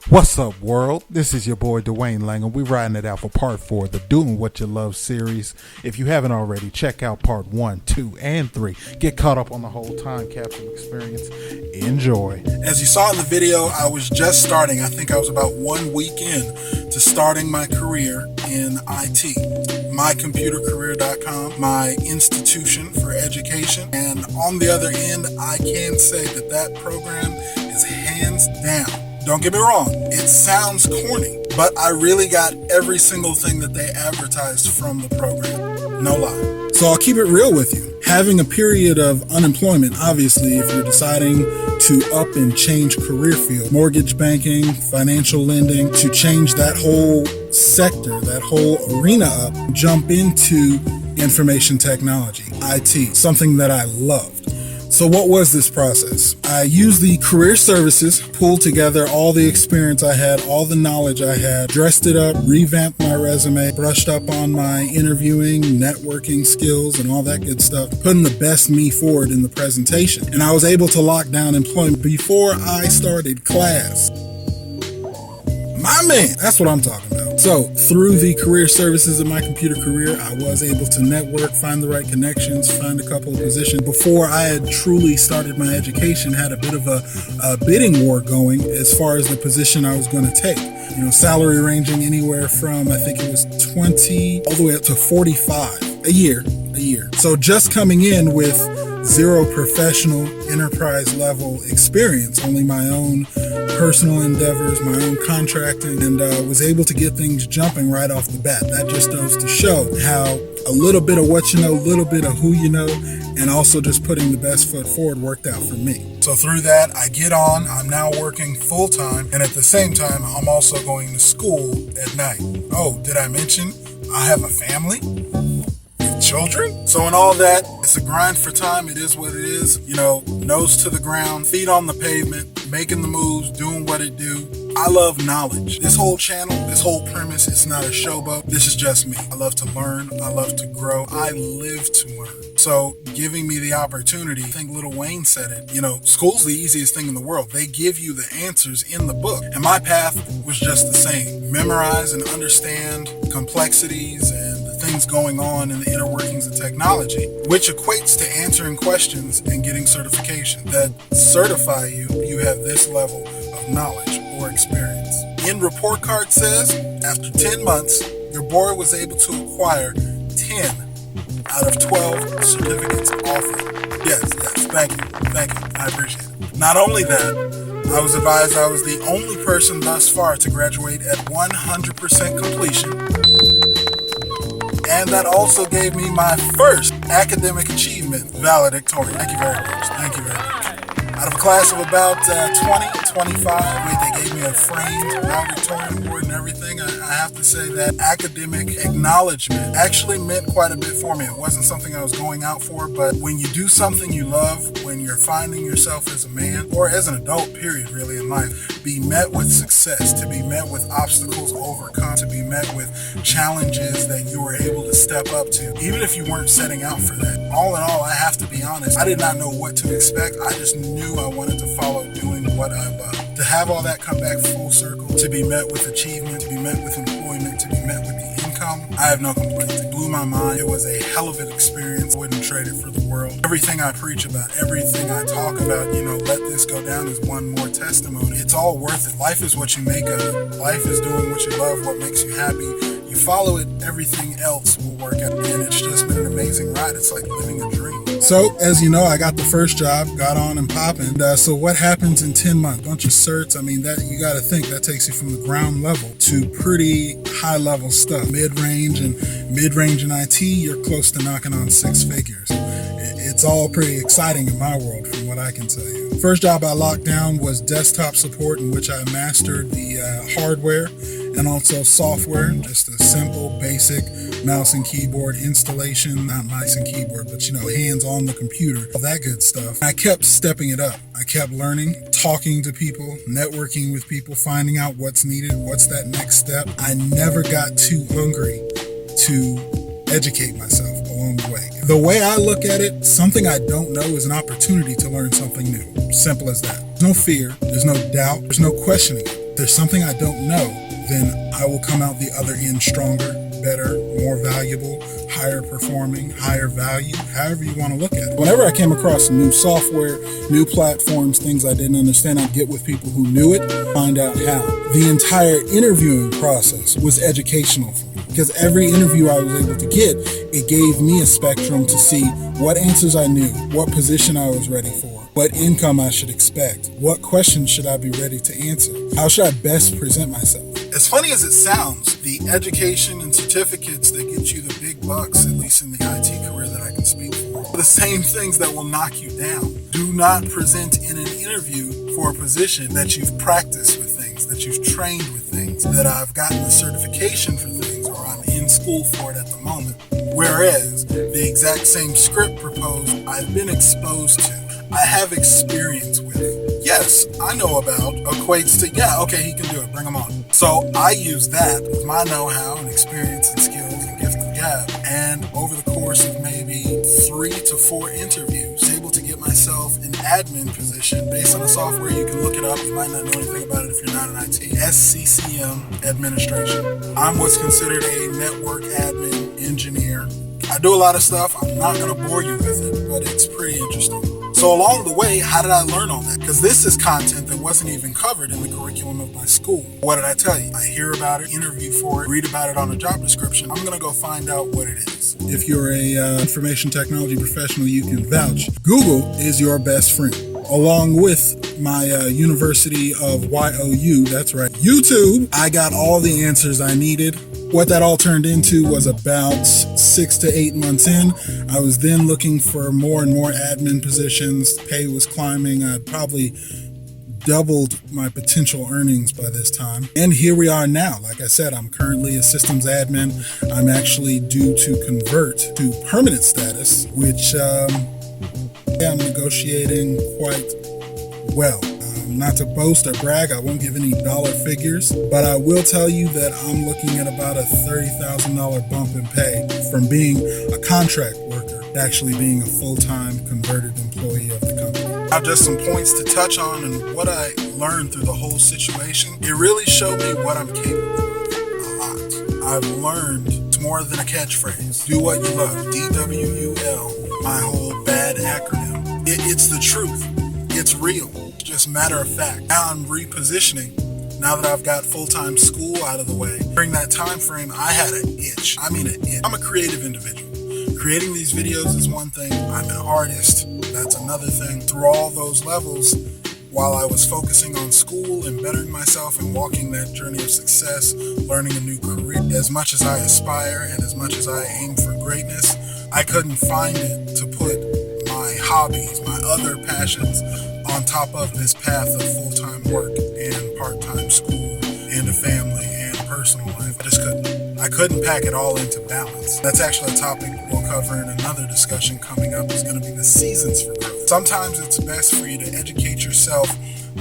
What's up, world? This is your boy Dwayne Lang, and we're riding it out for part 4 of the Doing What You Love series. If you haven't already, check out part 1, 2, and 3. Get caught up on the whole time capsule experience. Enjoy. As you saw in the video, I was just starting. I think I was about 1 week in to starting my career in IT. MyComputerCareer.com, my institution for education. And on the other end, I can say that program is hands down. Don't get me wrong, it sounds corny, but I really got every single thing that they advertised from the program. No lie. So I'll keep it real with you. Having a period of unemployment, obviously, if you're deciding to up and change career field, mortgage banking, financial lending, to change that whole sector, that whole arena up, jump into information technology, IT, something that I loved. So what was this process? I used the career services, pulled together all the experience I had, all the knowledge I had, dressed it up, revamped my resume, brushed up on my interviewing, networking skills, and all that good stuff, putting the best me forward in the presentation. And I was able to lock down employment before I started class. My man, that's what I'm talking about. So through the career services of my computer career, I was able to network, find the right connections, find a couple of positions. Before I had truly started my education, had a bit of a bidding war going as far as the position I was going to take. You know, salary ranging anywhere from, I think it was 20 all the way up to 45 a year. So just coming in with zero professional enterprise level experience, only my own personal endeavors, my own contracting, and was able to get things jumping right off the bat. That just goes to show how a little bit of what you know, a little bit of who you know, and also just putting the best foot forward worked out for me. So through that, I get on, I'm now working full time, and at the same time, I'm also going to school at night. Oh, did I mention I have a family? Children? So in all that, it's a grind for time. It is what it is. You know, nose to the ground, feet on the pavement, making the moves, doing what it do. I love knowledge. This whole channel, this whole premise, it's not a showboat. This is just me. I love to learn. I love to grow. I live to learn. So giving me the opportunity, I think Lil Wayne said it, you know, school's the easiest thing in the world. They give you the answers in the book. And my path was just the same. Memorize and understand complexities and the things going on in the inner workings of technology, which equates to answering questions and getting certification that certify you have this level of knowledge or experience. In report card says, after 10 months, your boy was able to acquire 10 out of 12 certificates offered. Yes, thank you, I appreciate it. Not only that, I was advised I was the only person thus far to graduate at 100% completion, and that also gave me my first academic achievement valedictorian. Thank you very much. Out of a class of about 25, they gave me a framed valedictorian award and everything. I have to say that academic acknowledgement actually meant quite a bit for me. It wasn't something I was going out for, but when you do something you love, when you're finding yourself as a man, or as an adult, period, really in life, be met with success, to be met with obstacles overcome, to be met with challenges that you were able to step up to, even if you weren't setting out for that. All in all, I have to be honest, I did not know what to expect. I just knew I wanted to follow doing what I love. To have all that come back full circle, to be met with achievement, to be met with employment, to be met with the income, I have no complaints. It blew my mind. It was a hell of an experience. I wouldn't trade it for the world. Everything I preach about, everything I talk about, you know, let this go down is one more testimony. It's all worth it. Life is what you make of it. Life is doing what you love, what makes you happy. You follow it, everything else will work out. And it's just been an amazing ride. It's like living a dream. So, as you know, I got the first job, got on and popping. So what happens in 10 months? Bunch of certs. I mean, that you got to think that takes you from the ground level to pretty high level stuff. Mid-range in IT, you're close to knocking on 6 figures. It's all pretty exciting in my world from what I can tell you. First job I locked down was desktop support, in which I mastered the hardware and also software, just a simple, basic mouse and keyboard installation, not mice and keyboard, but, you know, hands on the computer, all that good stuff. I kept stepping it up. I kept learning, talking to people, networking with people, finding out what's needed, what's that next step. I never got too hungry to educate myself along the way. The way I look at it, something I don't know is an opportunity to learn something new. Simple as that. There's no fear, there's no doubt, there's no questioning. If there's something I don't know, then I will come out the other end stronger, better, more valuable, higher performing, higher value, however you want to look at it. Whenever I came across new software, new platforms, things I didn't understand, I'd get with people who knew it, find out how. The entire interviewing process was educational for me, because every interview I was able to get, it gave me a spectrum to see what answers I knew, what position I was ready for, what income I should expect, what questions should I be ready to answer, how should I best present myself. As funny as it sounds, the education and certificates that get you the big bucks, at least in the IT career that I can speak for, are the same things that will knock you down. Do not present in an interview for a position that you've practiced with things, that you've trained with things, that I've gotten the certification for things, or I'm in school for it at the moment. Whereas the exact same script proposed, I've been exposed to. I have experience with it. Yes, I know about equates to, yeah, okay, he can do it, bring him on. So I use that with my know-how and experience and skills and gift of gab. And over the course of maybe 3 to 4 interviews, able to get myself an admin position based on a software. You can look it up. You might not know anything about it if you're not in IT. SCCM administration. I'm what's considered a network admin engineer. I do a lot of stuff. I'm not going to bore you with it, but it's pretty interesting. So along the way, how did I learn all that? Because this is content that wasn't even covered in the curriculum of my school. What did I tell you? I hear about it, interview for it, read about it on a job description. I'm going to go find out what it is. If you're a information technology professional, you can vouch. Google is your best friend. Along with my University of YOU, that's right, YouTube, I got all the answers I needed. What that all turned into was about 6 to 8 months in. I was then looking for more and more admin positions. Pay was climbing. I'd probably doubled my potential earnings by this time. And here we are now. Like I said, I'm currently a systems admin. I'm actually due to convert to permanent status, which I'm negotiating quite well. Not to boast or brag, I won't give any dollar figures, but I will tell you that I'm looking at about a $30,000 bump in pay from being a contract worker to actually being a full-time converted employee of the company. Now, just some points to touch on and what I learned through the whole situation. It really showed me what I'm capable of a lot. I've learned it's more than a catchphrase. Do what you love. D.W.U.L, my whole bad acronym. It's the truth. It's real. Just matter of fact. Now I'm repositioning. Now that I've got full-time school out of the way, during that time frame, I had an itch. I mean an itch. I'm a creative individual. Creating these videos is one thing. I'm an artist. That's another thing. Through all those levels, while I was focusing on school and bettering myself and walking that journey of success, learning a new career, as much as I aspire and as much as I aim for greatness, I couldn't find it to put my hobbies, my other passions, on top of this path of full-time work and part-time school and a family and personal life. I just couldn't. I couldn't pack it all into balance. That's actually a topic we'll cover in another discussion coming up. Is going to be the seasons for growth. Sometimes it's best for you to educate yourself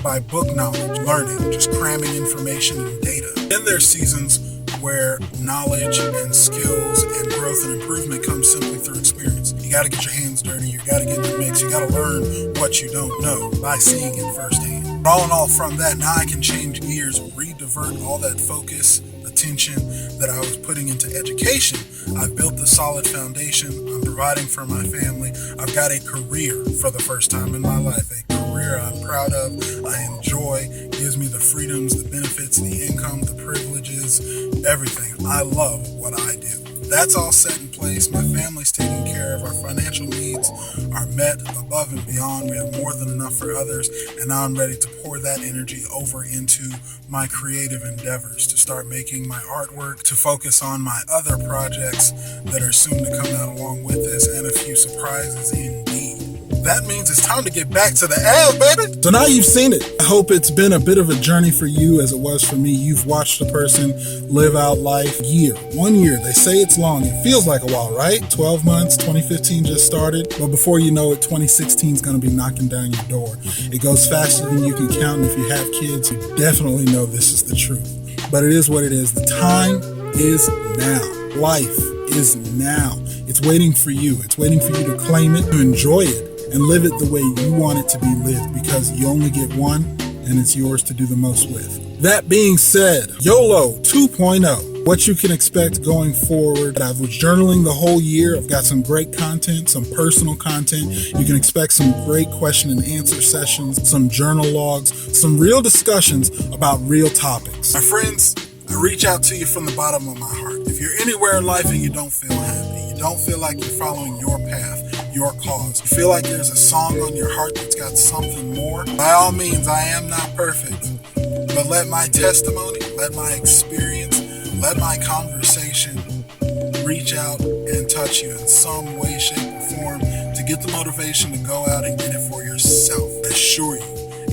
by book knowledge, learning, just cramming information and data. Then there's seasons where knowledge and skills and growth and improvement comes simply through experience. You got to get your hands dirty. You got to get in the mix. You got to learn what you don't know by seeing it firsthand. All in all, from that, now I can change gears, re-divert all that focus, attention that I was putting into education. I've built a solid foundation. I'm providing for my family. I've got a career for the first time in my life, a career I'm proud of, I enjoy, gives me the freedoms, the benefits, the income, the privileges, everything. I love what I do. That's all set in place. My family's taken care of. Our financial needs are met above and beyond. We have more than enough for others. And now I'm ready to pour that energy over into my creative endeavors, to start making my artwork, to focus on my other projects that are soon to come out along with this, and a few surprises indeed. That means it's time to get back to the L, baby. So now you've seen it. I hope it's been a bit of a journey for you as it was for me. You've watched a person live out life. 1 year. They say it's long. It feels like a while, right? 12 months, 2015 just started. But before you know it, 2016 is going to be knocking down your door. It goes faster than you can count. And if you have kids, you definitely know this is the truth. But it is what it is. The time is now. Life is now. It's waiting for you. It's waiting for you to claim it, to enjoy it, and live it the way you want it to be lived, because you only get one and it's yours to do the most with. That being said, YOLO 2.0, what you can expect going forward. I was journaling the whole year. I've got some great content, some personal content. You can expect some great question and answer sessions, some journal logs, some real discussions about real topics. My friends, I reach out to you from the bottom of my heart. If you're anywhere in life and you don't feel happy, you don't feel like you're following your path, your cause, you feel like there's a song on your heart that's got something more, by all means, I am not perfect. But let my testimony, let my experience, let my conversation reach out and touch you in some way, shape, or form to get the motivation to go out and get it for yourself. I assure you,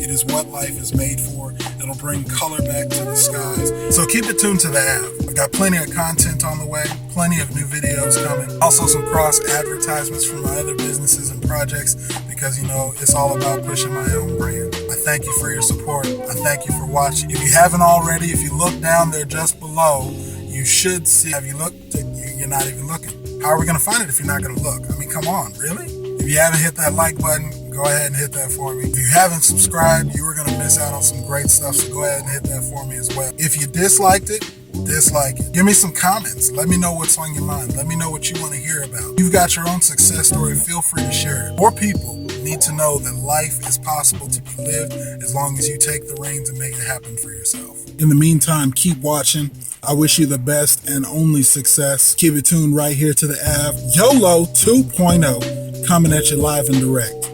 it is what life is made for. It'll bring color back to the skies. So keep it tuned to the app. I've got plenty of content on the way, plenty of new videos coming. Also some cross advertisements from my other businesses and projects because, it's all about pushing my own brand. I thank you for your support. I thank you for watching. If you haven't already, if you look down there just below, you should see. Have you looked? You're not even looking. How are we going to find it if you're not going to look? I mean, come on, really? If you haven't hit that like button, go ahead and hit that for me. If you haven't subscribed, you are going to miss out on some great stuff, so go ahead and hit that for me as well. If you disliked it, dislike it. Give me some comments. Let me know what's on your mind. Let me know what you want to hear about. You've got your own success story. Feel free to share it. More people need to know that life is possible to be lived as long as you take the reins and make it happen for yourself. In the meantime, keep watching. I wish you the best and only success. Keep it tuned right here to the app. YOLO 2.0 coming at you live and direct.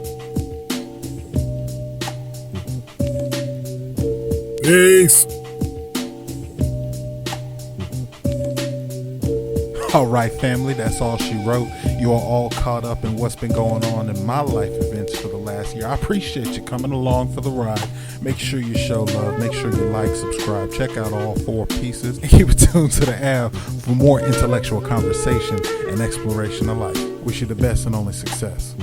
Peace. All right, family, that's all she wrote. You are all caught up in what's been going on in my life events for the last year. I appreciate you coming along for the ride. Make sure you show love. Make sure you like, subscribe, check out all 4 pieces, and keep it tuned to the app for more intellectual conversation and exploration of life. Wish you the best and only success.